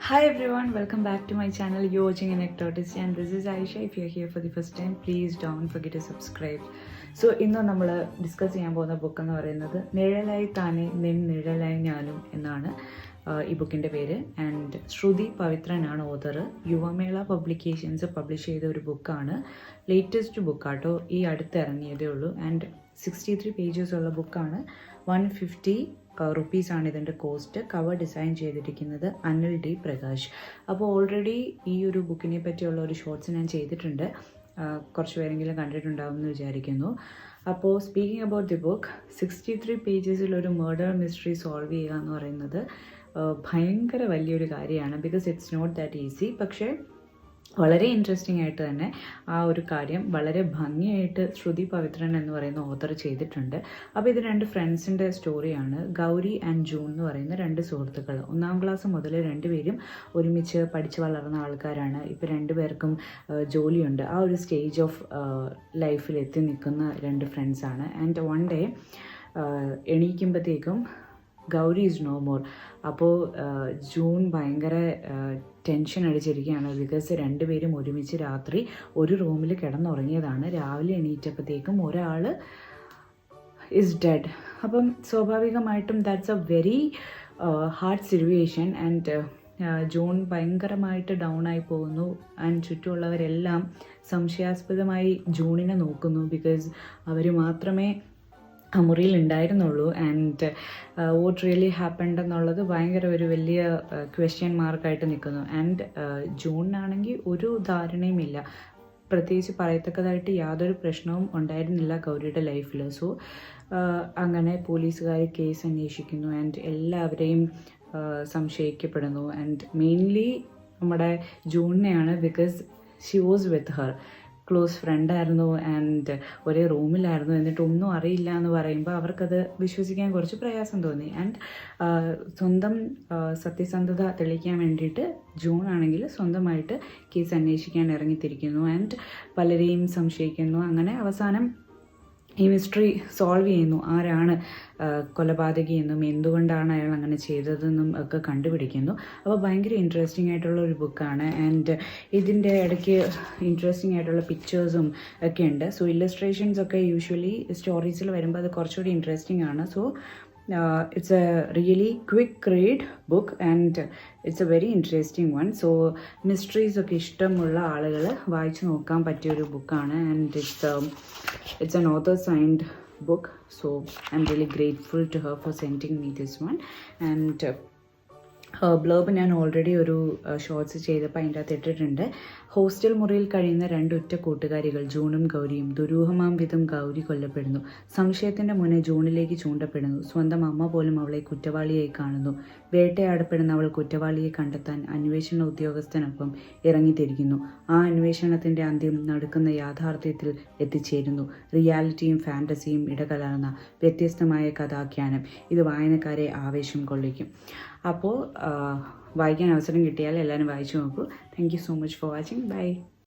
Hi everyone, welcome back to my channel. You're watching Anecdotes and this is Aisha. If you're here for the first time, please don't forget to subscribe. So ഇന്ന് നമ്മൾ discuss ചെയ്യാൻ പോകുന്ന book എന്ന് പറയുന്നത് നിഴലായി താനെ നിൻ നിഴലായി ഞാനും എന്നാണ് ഈ ബുക്കിൻ്റെ പേര്. ആൻഡ് ശ്രുതി പവിത്രനാണ് ഓതർ. യുവമേള പബ്ലിക്കേഷൻസ് പബ്ലിഷ് ചെയ്ത ഒരു ബുക്കാണ്. ലേറ്റസ്റ്റ് ബുക്കാട്ടോ, ഈ അടുത്ത് ഇറങ്ങിയതേ ഉള്ളൂ. ആൻഡ് 63 പേജസ് ഉള്ള ബുക്കാണ്. 150 റുപ്പീസാണ് ഇതിൻ്റെ കോസ്റ്റ്. കവർ ഡിസൈൻ ചെയ്തിരിക്കുന്നത് അനിൽ ഡി പ്രകാശ്. അപ്പോൾ ഓൾറെഡി ഈ ഒരു ബുക്കിനെ പറ്റിയുള്ള ഒരു ഷോർട്സ് ഞാൻ ചെയ്തിട്ടുണ്ട്. കുറച്ച് പേരെങ്കിലും കണ്ടിട്ടുണ്ടാവും എന്ന് വിചാരിക്കുന്നു. അപ്പോൾ സ്പീക്കിംഗ് അബൌട്ട് ദി ബുക്ക്, 63 പേജസിൽ ഒരു മർഡർ മിസ്റ്ററി സോൾവ് ചെയ്യുക എന്ന് പറയുന്നത് ഭയങ്കര വലിയൊരു കാര്യമാണ്. Because it's not that easy. പക്ഷേ വളരെ ഇൻട്രസ്റ്റിംഗ് ആയിട്ട് തന്നെ ആ ഒരു കാര്യം വളരെ ഭംഗിയായിട്ട് ശ്രുതി പവിത്രൻ എന്ന് പറയുന്ന ഓതർ ചെയ്തിട്ടുണ്ട്. അപ്പോൾ ഇത് രണ്ട് ഫ്രണ്ട്സിൻ്റെ സ്റ്റോറിയാണ്. ഗൗരി ആൻഡ് ജൂൺ എന്ന് പറയുന്ന രണ്ട് സുഹൃത്തുക്കൾ. 1ാം ക്ലാസ് മുതൽ രണ്ടുപേരും ഒരുമിച്ച് പഠിച്ച് വളർന്ന ആൾക്കാരാണ്. ഇപ്പോൾ രണ്ടുപേർക്കും ജോലിയുണ്ട്. ആ ഒരു സ്റ്റേജ് ഓഫ് ലൈഫിൽ എത്തി നിൽക്കുന്ന രണ്ട് ഫ്രണ്ട്സാണ്. ആൻഡ് വൺ ഡേ എണീക്കുമ്പോഴത്തേക്കും ഗൗരി ഈസ് നോ മോർ. അപ്പോൾ ജൂൺ ഭയങ്കര ടെൻഷൻ അടിച്ചിരിക്കുകയാണ്. ബിക്കോസ് രണ്ടുപേരും ഒരുമിച്ച് രാത്രി ഒരു റൂമിൽ കിടന്നുറങ്ങിയതാണ്. രാവിലെ എണീറ്റപ്പോഴത്തേക്കും ഒരാൾ ഈസ് ഡെഡ്. അപ്പം സ്വാഭാവികമായിട്ടും that's A very hard situation. And June ഭയങ്കരമായിട്ട് ഡൗൺ ആയി പോകുന്നു. ആൻഡ് ചുറ്റുമുള്ളവരെല്ലാം സംശയാസ്പദമായി ജൂണിനെ നോക്കുന്നു. ബിക്കോസ് അവർ മാത്രമേ ആ മുറിയിൽ ഉണ്ടായിരുന്നുള്ളൂ. ആൻഡ് വാട്ട് റിയലി ഹാപ്പൻഡ് എന്നുള്ളത് ഭയങ്കര ഒരു വലിയ ക്വസ്റ്റ്യൻ മാർക്കായിട്ട് നിൽക്കുന്നു. ആൻഡ് ജൂണിനാണെങ്കിൽ ഒരു ധാരണയുമില്ല, പ്രത്യേകിച്ച് പറയത്തക്കതായിട്ട് യാതൊരു പ്രശ്നവും ഉണ്ടായിരുന്നില്ല ഗൗരിയുടെ ലൈഫിൽ. സോ അങ്ങനെ പോലീസുകാർ കേസ് അന്വേഷിക്കുന്നു. ആൻഡ് എല്ലാവരെയും സംശയിക്കപ്പെടുന്നു. ആൻഡ് മെയിൻലി നമ്മുടെ ജൂണിനെയാണ്. Because she was with her, close ഫ്രണ്ടായിരുന്നു ആൻഡ് ഒരേ റൂമിലായിരുന്നു. എന്നിട്ട് ഒന്നും അറിയില്ല എന്ന് പറയുമ്പോൾ അവർക്കത് വിശ്വസിക്കാൻ കുറച്ച് പ്രയാസം തോന്നി. ആൻഡ് സ്വന്തം സത്യസന്ധത തെളിയിക്കാൻ വേണ്ടിയിട്ട് ജൂൺ ആണെങ്കിൽ സ്വന്തമായിട്ട് കേസ് അന്വേഷിക്കാൻ ഇറങ്ങിത്തിരിക്കുന്നു. ആൻഡ് പലരെയും സംശയിക്കുന്നു. അങ്ങനെ അവസാനം ഈ മിസ്റ്ററി സോൾവ് ചെയ്യുന്നു. ആരാണ് കൊലപാതകി എന്നും എന്തുകൊണ്ടാണ് അയാൾ അങ്ങനെ ചെയ്തതെന്നും ഒക്കെ കണ്ടുപിടിക്കുന്നു. അപ്പോൾ ഭയങ്കര ഇൻട്രസ്റ്റിംഗ് ആയിട്ടുള്ള ഒരു ബുക്കാണ്. ആൻഡ് ഇതിൻ്റെ ഇടയ്ക്ക് ഇൻട്രസ്റ്റിംഗ് ആയിട്ടുള്ള പിക്ചേഴ്സും ഒക്കെ ഉണ്ട്. സോ ഇല്ലസ്ട്രേഷൻസ് ഒക്കെ യൂഷ്വലി സ്റ്റോറീസിൽ വരുമ്പോൾ അത് കുറച്ചുകൂടി ഇൻട്രസ്റ്റിംഗ് ആണ്. So it's a really quick read book and it's a very interesting one. So mysteries ഒക്കെ ഇഷ്ടമുള്ള ആളുകൾ വായിച്ചു നോക്കാൻ പറ്റിയൊരു ബുക്കാണ്. And it's an author signed book. So I'm really grateful to her for sending me this one. And blog ഞാൻ already ഒരു shorts ചെയ്തപ്പോൾ അതിൻ്റെ അകത്ത് ഇട്ടിട്ടുണ്ട്. ഹോസ്റ്റൽ മുറിയിൽ കഴിയുന്ന രണ്ട് ഉറ്റ കൂട്ടുകാരികൾ ജൂണും ഗൗരിയും. ദുരൂഹമാം വിധം ഗൗരി കൊല്ലപ്പെടുന്നു. സംശയത്തിൻ്റെ മുന്നേ ജൂണിലേക്ക് ചൂണ്ടപ്പെടുന്നു. സ്വന്തം അമ്മ പോലും അവളെ കുറ്റവാളിയായി കാണുന്നു. വേട്ടയാടപ്പെടുന്ന അവൾ കുറ്റവാളിയെ കണ്ടെത്താൻ അന്വേഷണ ഉദ്യോഗസ്ഥനൊപ്പം ഇറങ്ങിത്തിരിക്കുന്നു. ആ അന്വേഷണത്തിൻ്റെ അന്ത്യം നടക്കുന്ന യാഥാർത്ഥ്യത്തിൽ എത്തിച്ചേരുന്നു. റിയാലിറ്റിയും ഫാൻറ്റസിയും ഇടകലർന്ന വ്യത്യസ്തമായ കഥാഖ്യാനം. ഇത് വായനക്കാരെ ആവേശം കൊള്ളിക്കും. അപ്പോൾ വായിക്കാൻ അവസരം കിട്ടിയാൽ എല്ലാവരും വായിച്ചു നോക്കൂ. Thank you so much for watching. By.